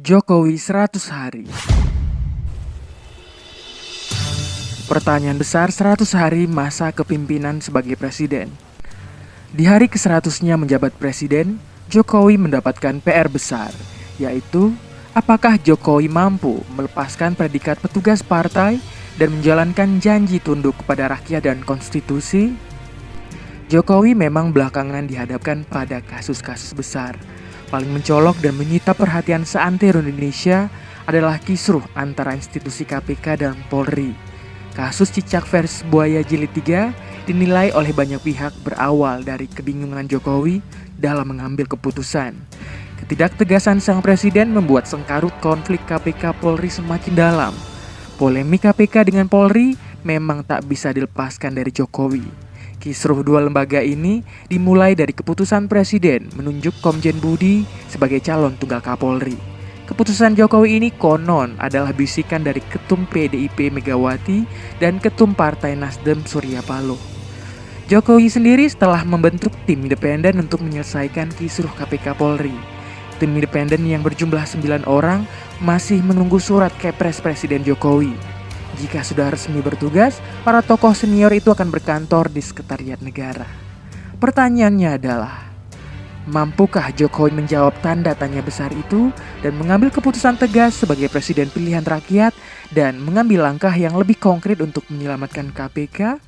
Jokowi 100 hari. Pertanyaan besar 100 hari masa kepimpinan sebagai presiden. Di hari ke-100-nya menjabat presiden, Jokowi mendapatkan PR besar, yaitu apakah Jokowi mampu melepaskan predikat petugas partai dan menjalankan janji tunduk kepada rakyat dan konstitusi? Jokowi memang belakangan dihadapkan pada kasus-kasus besar. Paling mencolok dan menyita perhatian seantero Indonesia adalah kisruh antara institusi KPK dan Polri. Kasus cicak versus buaya jilid 3 dinilai oleh banyak pihak berawal dari kebingungan Jokowi dalam mengambil keputusan. Ketidaktegasan sang presiden membuat sengkarut konflik KPK Polri semakin dalam. Polemik KPK dengan Polri memang tak bisa dilepaskan dari Jokowi. Kisruh dua lembaga ini dimulai dari keputusan presiden menunjuk Komjen Budi sebagai calon tunggal Kapolri. Keputusan Jokowi ini konon adalah bisikan dari Ketum PDIP Megawati dan Ketum Partai Nasdem Surya Paloh. Jokowi sendiri setelah membentuk tim independen untuk menyelesaikan kisruh KPK Polri. Tim independen yang berjumlah 9 orang masih menunggu surat Kepres Presiden Jokowi. Jika sudah resmi bertugas, para tokoh senior itu akan berkantor di Sekretariat Negara. Pertanyaannya adalah, mampukah Jokowi menjawab tanda tanya besar itu dan mengambil keputusan tegas sebagai presiden pilihan rakyat dan mengambil langkah yang lebih konkret untuk menyelamatkan KPK?